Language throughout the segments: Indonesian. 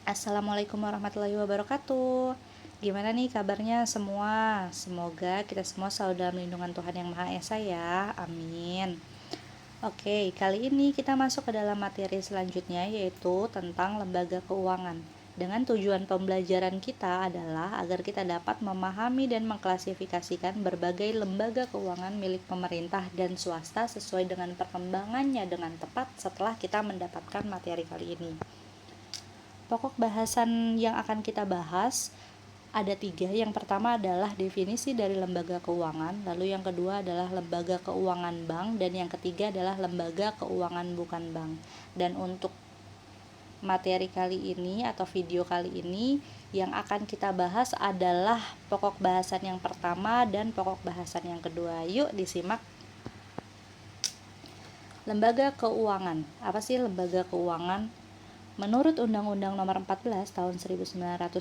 Assalamualaikum warahmatullahi wabarakatuh. Gimana nih kabarnya semua? Semoga kita semua selalu dalam lindungan Tuhan Yang Maha Esa ya. Amin. Oke, kali ini kita masuk ke dalam materi selanjutnya, yaitu tentang lembaga keuangan. Dengan tujuan pembelajaran kita adalah agar kita dapat memahami dan mengklasifikasikan berbagai lembaga keuangan milik pemerintah dan swasta sesuai dengan perkembangannya dengan tepat setelah kita mendapatkan materi kali ini. Pokok bahasan yang akan kita bahas ada 3. Yang pertama adalah definisi dari lembaga keuangan, lalu yang kedua adalah lembaga keuangan bank, dan yang ketiga adalah lembaga keuangan bukan bank. Dan untuk materi kali ini atau video kali ini yang akan kita bahas adalah pokok bahasan yang pertama dan pokok bahasan yang kedua. Yuk disimak. Lembaga keuangan. Apa sih lembaga keuangan? Menurut Undang-Undang Nomor 14 Tahun 1967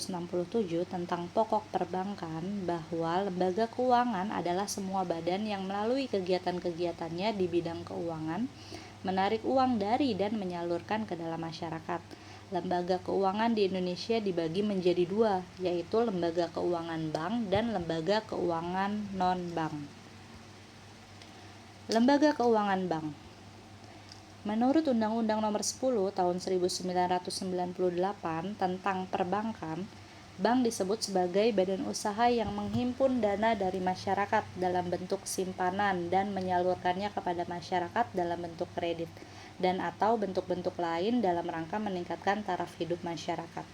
tentang Pokok Perbankan, bahwa lembaga keuangan adalah semua badan yang melalui kegiatan-kegiatannya di bidang keuangan, menarik uang dari dan menyalurkan ke dalam masyarakat. Lembaga keuangan di Indonesia dibagi menjadi 2, yaitu lembaga keuangan bank dan lembaga keuangan non-bank. Lembaga keuangan bank. Menurut Undang-Undang Nomor 10 Tahun 1998 tentang Perbankan, bank disebut sebagai badan usaha yang menghimpun dana dari masyarakat dalam bentuk simpanan dan menyalurkannya kepada masyarakat dalam bentuk kredit dan atau bentuk-bentuk lain dalam rangka meningkatkan taraf hidup masyarakat.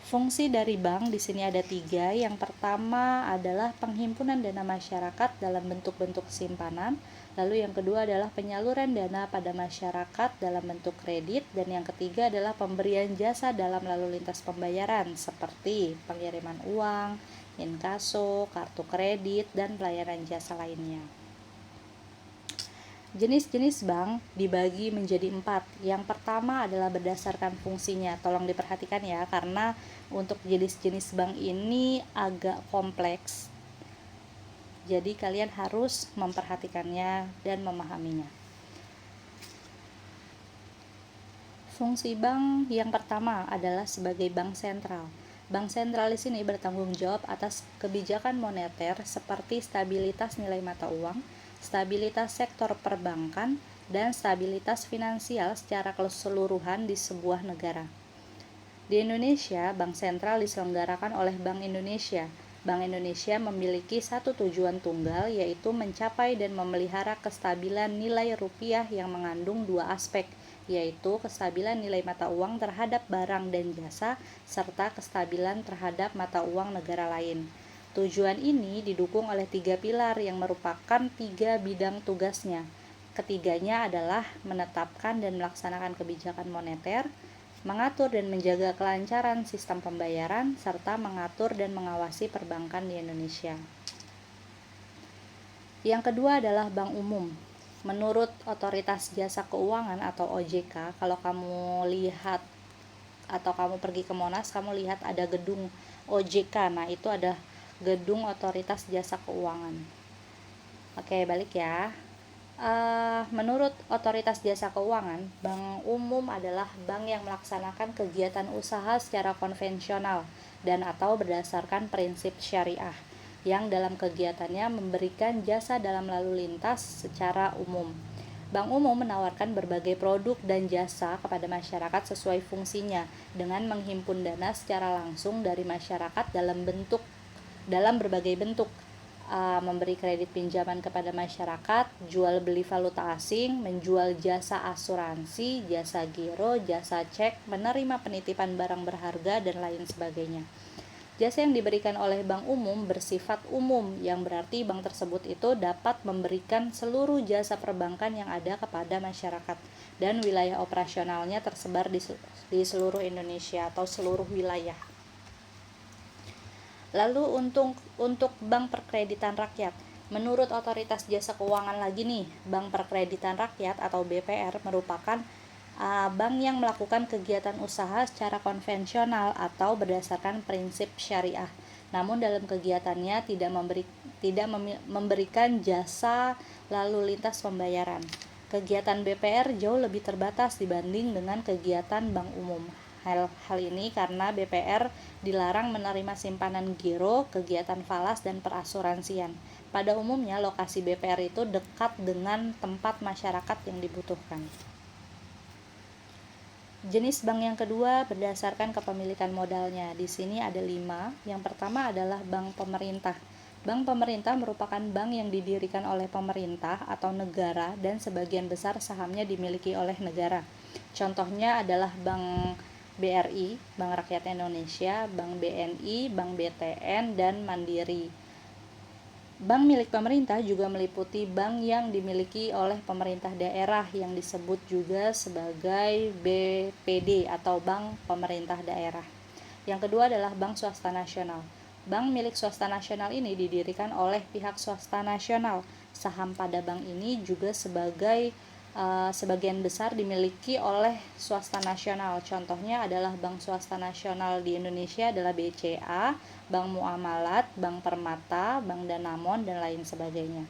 Fungsi dari bank di sini ada 3. Yang pertama adalah penghimpunan dana masyarakat dalam bentuk-bentuk simpanan. Lalu yang kedua adalah penyaluran dana pada masyarakat dalam bentuk kredit. Dan yang ketiga adalah pemberian jasa dalam lalu lintas pembayaran seperti pengiriman uang, inkaso, kartu kredit, dan pelayanan jasa lainnya. Jenis-jenis bank dibagi menjadi 4. Yang pertama adalah berdasarkan fungsinya. Tolong diperhatikan ya, karena untuk jenis-jenis bank ini agak kompleks. Jadi kalian harus memperhatikannya dan memahaminya. Fungsi bank yang pertama adalah sebagai bank sentral. Bank sentral di sini bertanggung jawab atas kebijakan moneter seperti stabilitas nilai mata uang, stabilitas sektor perbankan, dan stabilitas finansial secara keseluruhan di sebuah negara. Di Indonesia, bank sentral diselenggarakan oleh Bank Indonesia. Bank Indonesia memiliki satu tujuan tunggal, yaitu mencapai dan memelihara kestabilan nilai rupiah yang mengandung 2 aspek, yaitu kestabilan nilai mata uang terhadap barang dan jasa, serta kestabilan terhadap mata uang negara lain. Tujuan ini didukung oleh 3 pilar yang merupakan 3 bidang tugasnya. Ketiganya adalah menetapkan dan melaksanakan kebijakan moneter, mengatur dan menjaga kelancaran sistem pembayaran, serta mengatur dan mengawasi perbankan di Indonesia. Yang kedua adalah bank umum. Menurut Otoritas Jasa Keuangan atau OJK, kalau kamu lihat atau kamu pergi ke Monas, kamu lihat ada gedung OJK. Nah, itu ada gedung Otoritas Jasa Keuangan. Oke, balik ya. Menurut Otoritas Jasa Keuangan, bank umum adalah bank yang melaksanakan kegiatan usaha secara konvensional dan atau berdasarkan prinsip syariah, yang dalam kegiatannya memberikan jasa dalam lalu lintas secara umum. Bank umum menawarkan berbagai produk dan jasa kepada masyarakat sesuai fungsinya dengan menghimpun dana secara langsung dari masyarakat dalam berbagai bentuk, memberi kredit pinjaman kepada masyarakat, jual beli valuta asing, menjual jasa asuransi, jasa giro, jasa cek, menerima penitipan barang berharga, dan lain sebagainya. Jasa yang diberikan oleh bank umum bersifat umum, yang berarti bank tersebut itu dapat memberikan seluruh jasa perbankan yang ada kepada masyarakat, dan wilayah operasionalnya tersebar di seluruh Indonesia atau seluruh wilayah. Lalu untuk Bank Perkreditan Rakyat, menurut Otoritas Jasa Keuangan lagi nih, Bank Perkreditan Rakyat atau BPR merupakan bank yang melakukan kegiatan usaha secara konvensional atau berdasarkan prinsip syariah. Namun dalam kegiatannya tidak memberikan jasa lalu lintas pembayaran. Kegiatan BPR jauh lebih terbatas dibanding dengan kegiatan bank umum. hal ini karena BPR dilarang menerima simpanan giro, kegiatan falas, dan perasuransian. Pada umumnya, lokasi BPR itu dekat dengan tempat masyarakat yang dibutuhkan. Jenis bank yang kedua berdasarkan kepemilikan modalnya. Di sini ada 5. Yang pertama adalah bank pemerintah. Bank pemerintah merupakan bank yang didirikan oleh pemerintah atau negara dan sebagian besar sahamnya dimiliki oleh negara. Contohnya adalah Bank BRI, Bank Rakyat Indonesia, Bank BNI, Bank BTN, dan Mandiri. Bank milik pemerintah juga meliputi bank yang dimiliki oleh pemerintah daerah yang disebut juga sebagai BPD atau Bank Pemerintah Daerah. Yang kedua adalah Bank Swasta Nasional. Bank milik swasta nasional ini didirikan oleh pihak swasta nasional. Saham pada bank ini juga sebagian besar dimiliki oleh swasta nasional. Contohnya adalah bank swasta nasional di Indonesia adalah BCA, Bank Muamalat, Bank Permata, Bank Danamon, dan lain sebagainya.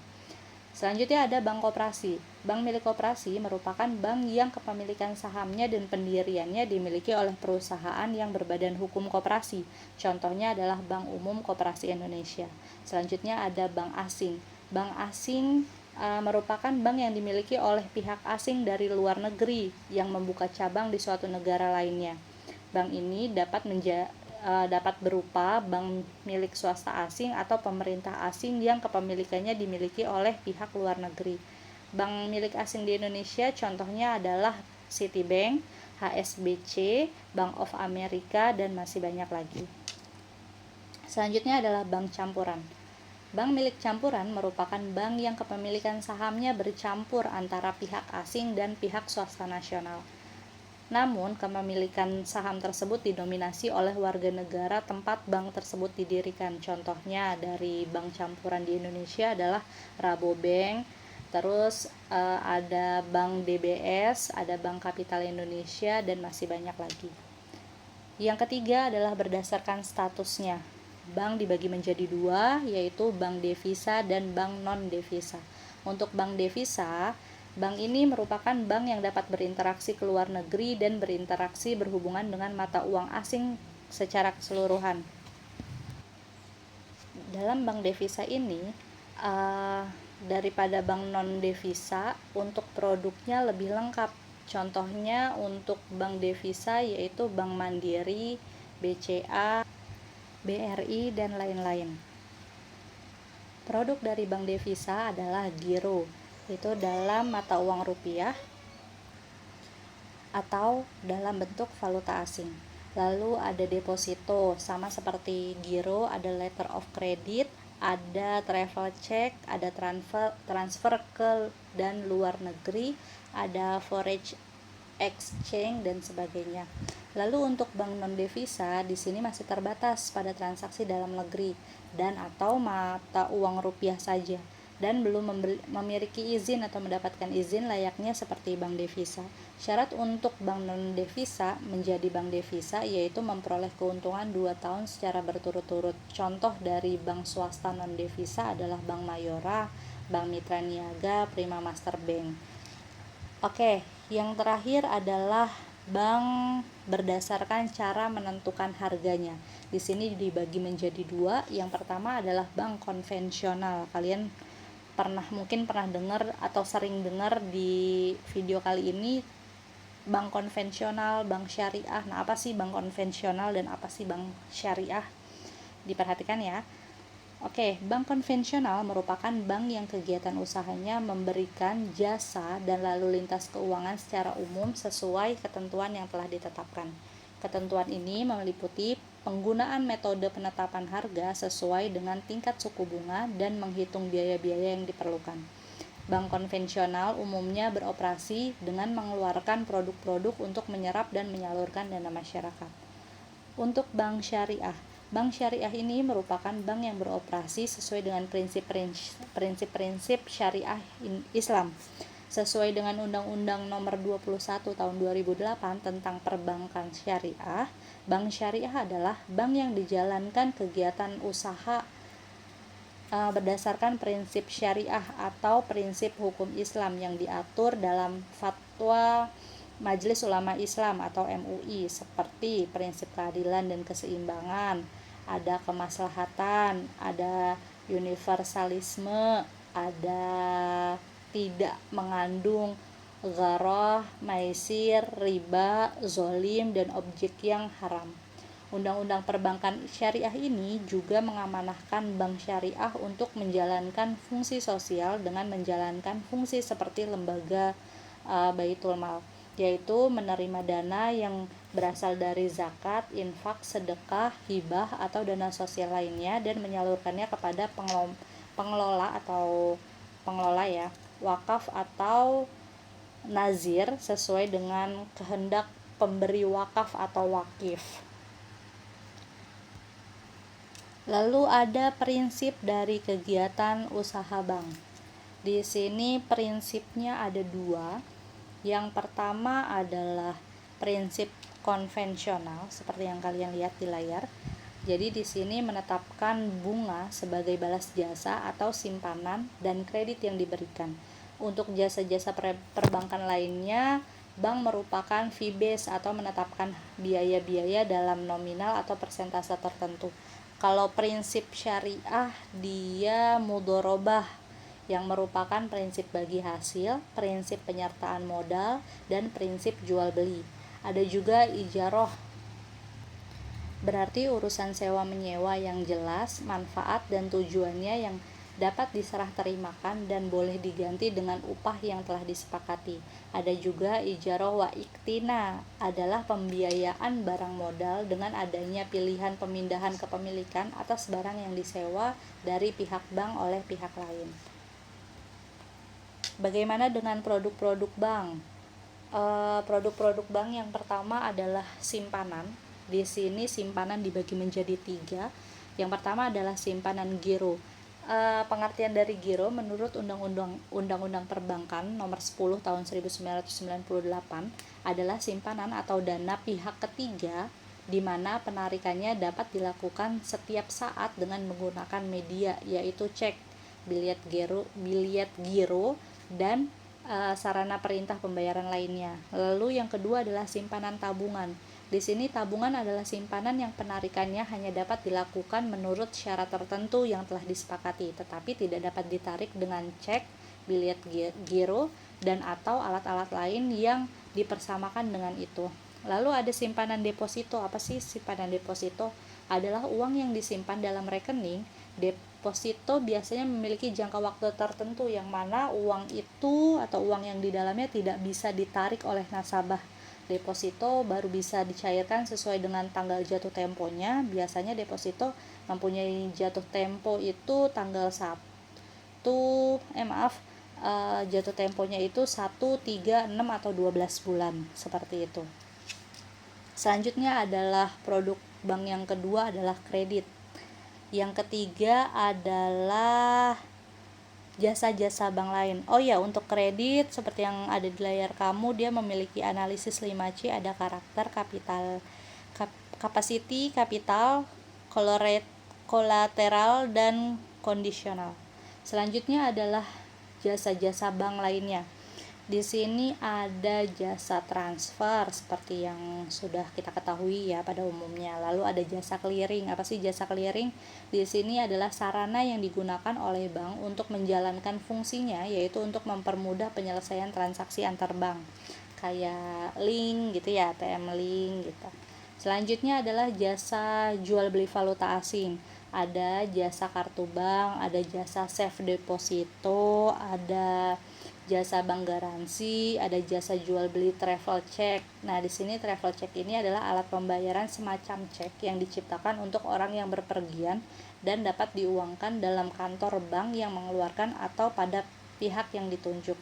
Selanjutnya ada bank koperasi. Bank milik koperasi merupakan bank yang kepemilikan sahamnya dan pendiriannya dimiliki oleh perusahaan yang berbadan hukum koperasi. Contohnya adalah Bank Umum Koperasi Indonesia. Selanjutnya ada bank asing. Bank asing merupakan bank yang dimiliki oleh pihak asing dari luar negeri yang membuka cabang di suatu negara lainnya. Bank ini dapat berupa bank milik swasta asing atau pemerintah asing yang kepemilikannya dimiliki oleh pihak luar negeri. Bank milik asing di Indonesia contohnya adalah Citibank, HSBC, Bank of America, dan masih banyak lagi. Selanjutnya adalah bank campuran. Bank milik campuran merupakan bank yang kepemilikan sahamnya bercampur antara pihak asing dan pihak swasta nasional. Namun, kepemilikan saham tersebut didominasi oleh warga negara tempat bank tersebut didirikan. Contohnya dari bank campuran di Indonesia adalah Rabobank, terus ada Bank DBS, ada Bank Kapital Indonesia, dan masih banyak lagi. Yang ketiga adalah berdasarkan statusnya. Bank dibagi menjadi 2, yaitu bank devisa dan bank non-devisa. Untuk bank devisa, bank ini merupakan bank yang dapat berinteraksi ke luar negeri dan berinteraksi berhubungan dengan mata uang asing secara keseluruhan. Dalam bank devisa ini, daripada bank non-devisa, untuk produknya lebih lengkap. Contohnya untuk bank devisa yaitu Bank Mandiri, BCA, BRI, dan lain-lain. Produk dari bank devisa adalah giro, itu dalam mata uang rupiah atau dalam bentuk valuta asing. Lalu ada deposito, sama seperti giro, ada letter of credit, ada travel check, ada transfer ke dan luar negeri, ada forex exchange, dan sebagainya. Lalu untuk bank non devisa di sini masih terbatas pada transaksi dalam negeri dan atau mata uang rupiah saja, dan belum memiliki izin atau mendapatkan izin layaknya seperti bank devisa. Syarat untuk bank non devisa menjadi bank devisa yaitu memperoleh keuntungan 2 tahun secara berturut-turut. Contoh dari bank swasta non devisa adalah Bank Mayora, Bank Mitra Niaga, Prima Master Bank. Oke, yang terakhir adalah bank berdasarkan cara menentukan harganya. Di sini dibagi menjadi 2. Yang pertama adalah bank konvensional. Kalian mungkin pernah dengar atau sering dengar di video kali ini bank konvensional, bank syariah. Nah, apa sih bank konvensional dan apa sih bank syariah? Diperhatikan ya. Oke, bank konvensional merupakan bank yang kegiatan usahanya memberikan jasa dan lalu lintas keuangan secara umum sesuai ketentuan yang telah ditetapkan. Ketentuan ini meliputi penggunaan metode penetapan harga sesuai dengan tingkat suku bunga dan menghitung biaya-biaya yang diperlukan. Bank konvensional umumnya beroperasi dengan mengeluarkan produk-produk untuk menyerap dan menyalurkan dana masyarakat. Untuk bank syariah ini merupakan bank yang beroperasi sesuai dengan prinsip-prinsip syariah Islam. Sesuai dengan Undang-Undang Nomor 21 Tahun 2008 tentang Perbankan Syariah, bank syariah adalah bank yang dijalankan kegiatan usaha berdasarkan prinsip syariah atau prinsip hukum Islam yang diatur dalam Fatwa Majelis Ulama Islam atau MUI, seperti prinsip keadilan dan keseimbangan, ada kemaslahatan, ada universalisme, ada tidak mengandung gharoh, maisir, riba, zolim, dan objek yang haram. Undang-undang perbankan syariah ini juga mengamanahkan bank syariah untuk menjalankan fungsi sosial dengan menjalankan fungsi seperti lembaga Baitul Mal, yaitu menerima dana yang berasal dari zakat, infak, sedekah, hibah, atau dana sosial lainnya dan menyalurkannya kepada pengelola ya, wakaf atau nazir sesuai dengan kehendak pemberi wakaf atau wakif. Lalu ada prinsip dari kegiatan usaha bank. Di sini prinsipnya ada dua. Yang pertama adalah prinsip konvensional seperti yang kalian lihat di layar. Jadi di sini menetapkan bunga sebagai balas jasa atau simpanan dan kredit yang diberikan. Untuk jasa-jasa perbankan lainnya, bank merupakan fee base atau menetapkan biaya-biaya dalam nominal atau persentase tertentu. Kalau prinsip syariah dia mudorobah, yang merupakan prinsip bagi hasil, prinsip penyertaan modal, dan prinsip jual beli. Ada juga ijaroh, berarti urusan sewa menyewa yang jelas, manfaat dan tujuannya yang dapat diserah terimakan dan boleh diganti dengan upah yang telah disepakati. Ada juga ijaroh wa iktina, adalah pembiayaan barang modal dengan adanya pilihan pemindahan kepemilikan atas barang yang disewa dari pihak bank oleh pihak lain. Bagaimana dengan produk-produk bank? Produk-produk bank yang pertama adalah simpanan. Di sini simpanan dibagi menjadi 3. Yang pertama adalah simpanan giro. Pengertian dari giro menurut Undang-Undang Perbankan Nomor 10 Tahun 1998 adalah simpanan atau dana pihak ketiga di mana penarikannya dapat dilakukan setiap saat dengan menggunakan media, yaitu cek, biliet giro dan sarana perintah pembayaran lainnya. Lalu yang kedua adalah simpanan tabungan. Di sini tabungan adalah simpanan yang penarikannya hanya dapat dilakukan menurut syarat tertentu yang telah disepakati, tetapi tidak dapat ditarik dengan cek, biliet giro, dan atau alat-alat lain yang dipersamakan dengan itu. Lalu ada simpanan deposito. Apa sih simpanan deposito? Adalah uang yang disimpan dalam rekening. Deposito biasanya memiliki jangka waktu tertentu yang mana uang itu atau uang yang di dalamnya tidak bisa ditarik oleh nasabah. Deposito baru bisa dicairkan sesuai dengan tanggal jatuh temponya. Biasanya deposito mempunyai jatuh tempo itu tanggal 1 jatuh temponya itu 1, 3, 6 atau 12 bulan seperti itu. Selanjutnya adalah produk bank yang kedua adalah kredit. Yang ketiga adalah jasa-jasa bank lain. Oh ya, untuk kredit seperti yang ada di layar kamu, dia memiliki analisis 5C, ada karakter, kapital, capacity, kapital, kolateral, dan kondisional. Selanjutnya adalah jasa-jasa bank lainnya. Di sini ada jasa transfer seperti yang sudah kita ketahui ya pada umumnya. Lalu ada jasa clearing. Apa sih jasa clearing? Di sini adalah sarana yang digunakan oleh bank untuk menjalankan fungsinya, yaitu untuk mempermudah penyelesaian transaksi antar bank. Kayak link gitu ya, ATM link gitu. Selanjutnya adalah jasa jual beli valuta asing. Ada jasa kartu bank, ada jasa safe deposito, ada jasa bank garansi, ada jasa jual beli travel check. Nah, di sini travel check ini adalah alat pembayaran semacam cek yang diciptakan untuk orang yang berpergian dan dapat diuangkan dalam kantor bank yang mengeluarkan atau pada pihak yang ditunjuk.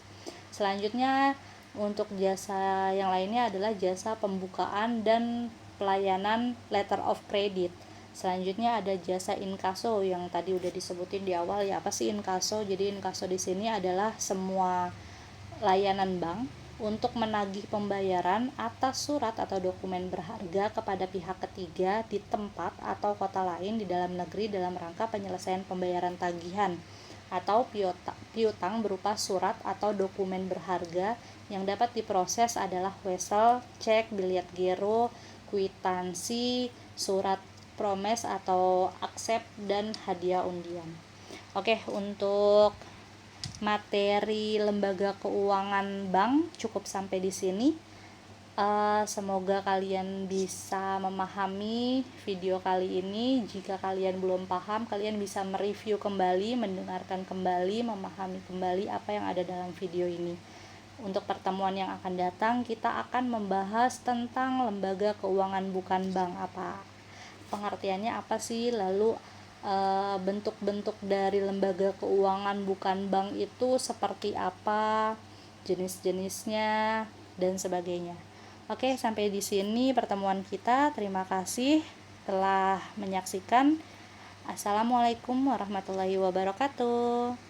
Selanjutnya, untuk jasa yang lainnya adalah jasa pembukaan dan pelayanan letter of credit. Selanjutnya ada jasa inkaso yang tadi udah disebutin di awal ya. Apa sih inkaso? Jadi inkaso di sini adalah semua layanan bank untuk menagih pembayaran atas surat atau dokumen berharga kepada pihak ketiga di tempat atau kota lain di dalam negeri dalam rangka penyelesaian pembayaran tagihan. atau piutang berupa surat atau dokumen berharga yang dapat diproses adalah wesel, cek, biliet giro, kwitansi, surat promes atau aksep, dan hadiah undian. Oke, untuk materi lembaga keuangan bank cukup sampai di sini. Semoga kalian bisa memahami video kali ini. Jika kalian belum paham, kalian bisa mereview kembali, mendengarkan kembali, memahami kembali apa yang ada dalam video ini. Untuk pertemuan yang akan datang, kita akan membahas tentang lembaga keuangan bukan bank. Pengertiannya apa sih, lalu bentuk-bentuk dari lembaga keuangan bukan bank itu seperti apa, jenis-jenisnya, dan sebagainya. Oke, sampai di sini pertemuan kita. Terima kasih telah menyaksikan. Assalamualaikum warahmatullahi wabarakatuh.